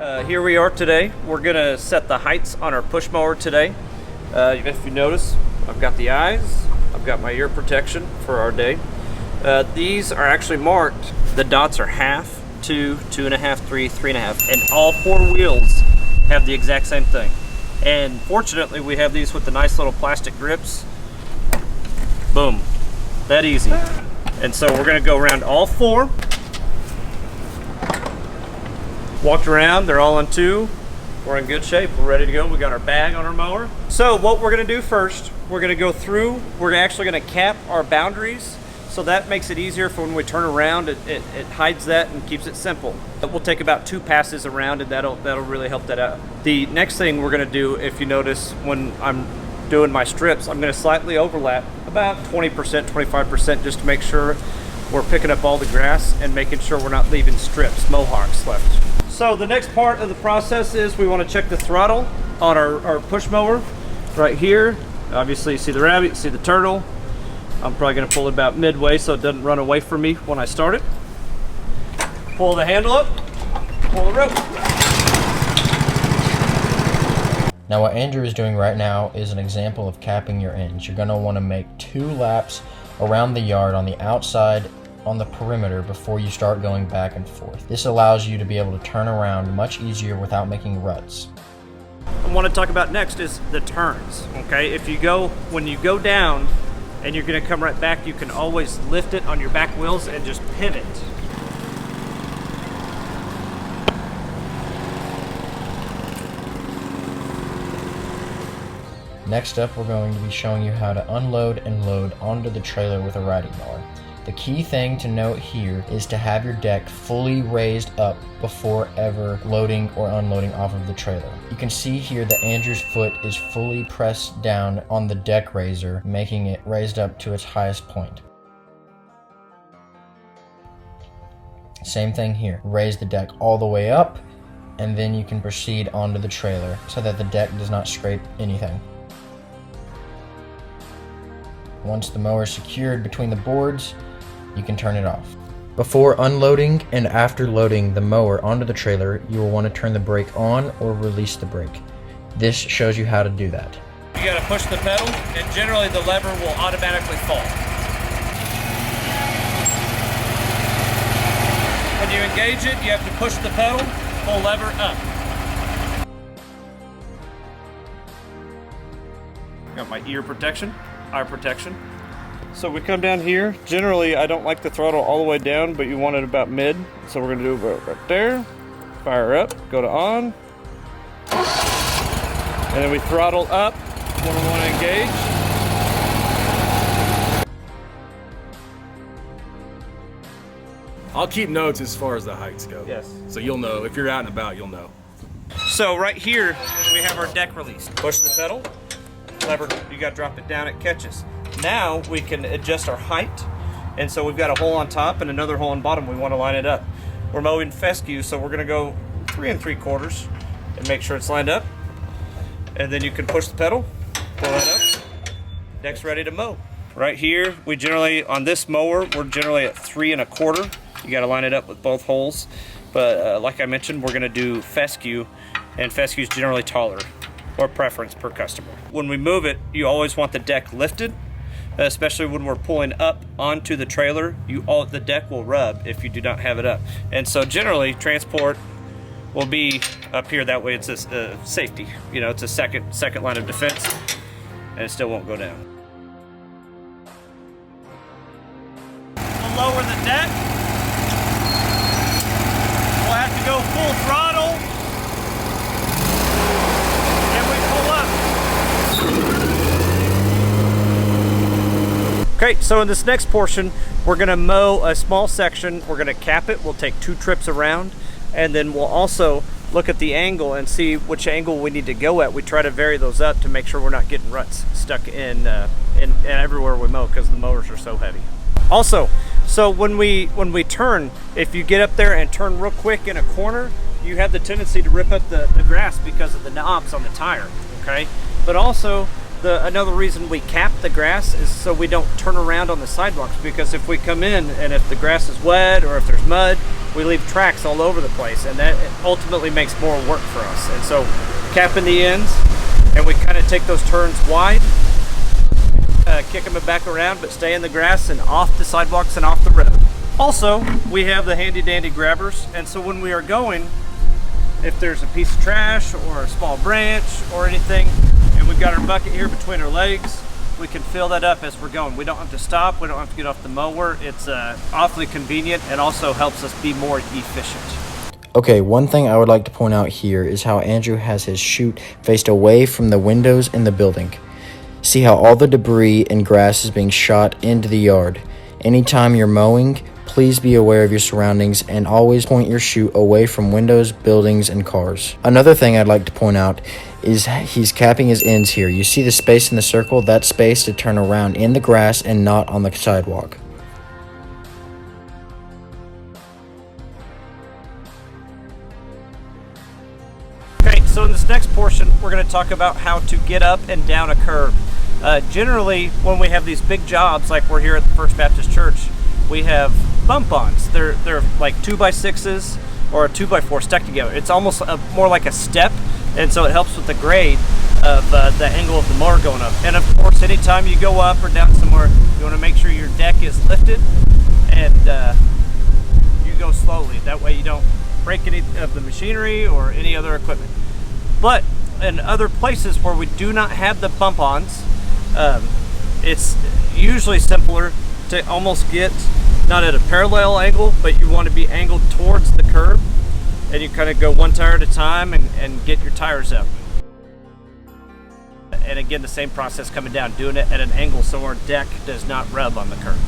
Here we are today. We're gonna set the heights on our push mower today. If you notice, I've got the eyes, I've got my ear protection for our day. These are actually marked. The dots are 1/2, 2, 2.5, 3, 3.5, and all 4 wheels have the exact same thing. And fortunately, we have these with the nice little plastic grips. Boom, that easy. And so we're gonna go around all 4. Walked around, they're all on 2. We're in good shape, we're ready to go. We got our bag on our mower. So what we're gonna do first, we're gonna go through, we're actually gonna cap our boundaries, so that makes it easier for when we turn around, it hides that and keeps it simple. We'll take about 2 passes around and that'll really help that out. The next thing we're gonna do, if you notice, when I'm doing my strips, I'm gonna slightly overlap, about 20%, 25%, just to make sure we're picking up all the grass and making sure we're not leaving strips, mohawks left. So the next part of the process is we want to check the throttle on our push mower right here. Obviously you see the rabbit, you see the turtle. I'm probably going to pull it about midway so it doesn't run away from me when I start it. Pull the handle up, pull the rope. Now what Andrew is doing right now is an example of capping your ends. You're going to want to make 2 laps around the yard on the outside on the perimeter before you start going back and forth. This allows you to be able to turn around much easier without making ruts. What I want to talk about next is the turns, okay? When you go down and you're going to come right back, you can always lift it on your back wheels and just pivot. Next up, we're going to be showing you how to unload and load onto the trailer with a riding mower. The key thing to note here is to have your deck fully raised up before ever loading or unloading off of the trailer. You can see here that Andrew's foot is fully pressed down on the deck raiser, making it raised up to its highest point. Same thing here. Raise the deck all the way up, and then you can proceed onto the trailer so that the deck does not scrape anything. Once the mower is secured between the boards, you can turn it off. Before unloading and after loading the mower onto the trailer, you will want to turn the brake on or release the brake. This shows you how to do that. You got to push the pedal, and generally the lever will automatically fall. When you engage it, you have to push the pedal, pull lever up. Got my ear protection, eye protection. So we come down here. Generally, I don't like the throttle all the way down, but you want it about mid. So we're gonna do it right there. Fire up, go to on. And then we throttle up when we want to engage. I'll keep notes as far as the heights go. Yes. So you'll know. If you're out and about, you'll know. So right here, we have our deck release. Push the pedal, lever, you gotta drop it down, it catches. Now we can adjust our height, and so we've got a hole on top and another hole on bottom. We want to line it up. We're mowing fescue, so we're going to go 3 3/4 and make sure it's lined up. And then you can push the pedal, pull that up. Deck's ready to mow. Right here, we generally, on this mower, we're generally at 3 1/4. You got to line it up with both holes. But like I mentioned, we're going to do fescue, and fescue is generally taller, or preference per customer. When we move it, you always want the deck lifted. Especially when we're pulling up onto the trailer, the deck will rub if you do not have it up. And so generally, transport will be up here. That way it's a safety. You know, it's a second line of defense, and it still won't go down. We'll lower the deck. We'll have to go full throttle, and we pull up. Okay, so in this next portion, we're gonna mow a small section. We're gonna cap it. We'll take 2 trips around, and then we'll also look at the angle and see which angle we need to go at. We try to vary those up to make sure we're not getting ruts stuck in everywhere we mow, because the mowers are so heavy. Also, so when we turn, if you get up there and turn real quick in a corner, you have the tendency to rip up the grass because of the knobs on the tire, okay? But also, Another reason we cap the grass is so we don't turn around on the sidewalks, because if we come in and if the grass is wet or if there's mud, we leave tracks all over the place, and that ultimately makes more work for us. And so capping the ends, and we kind of take those turns wide, kick them back around, but stay in the grass and off the sidewalks and off the road. Also, we have the handy dandy grabbers, and so when we are going, if there's a piece of trash or a small branch or anything, and we've got our bucket here between our legs, we can fill that up as we're going. We don't have to stop, we don't have to get off the mower. It's awfully convenient and also helps us be more efficient. Okay, one thing I would like to point out here is how Andrew has his chute faced away from the windows in the building. See how all the debris and grass is being shot into the yard. Anytime you're mowing, please be aware of your surroundings and always point your chute away from windows, buildings, and cars. Another thing I'd like to point out is he's capping his ends here. You see the space in the circle? That's space to turn around in the grass and not on the sidewalk. Okay, so in this next portion, we're going to talk about how to get up and down a curb. Generally, when we have these big jobs, like we're here at the First Baptist Church, we have bump-ons. They're like 2x6s or a 2x4 stacked together. It's almost more like a step, and so it helps with the grade of the angle of the mower going up. And of course, anytime you go up or down somewhere, you want to make sure your deck is lifted and you go slowly. That way you don't break any of the machinery or any other equipment. But in other places where we do not have the bump-ons, it's usually simpler to almost get not at a parallel angle, but you want to be angled towards the curb, and you kind of go one tire at a time and get your tires up. And again, the same process coming down, doing it at an angle so our deck does not rub on the curb.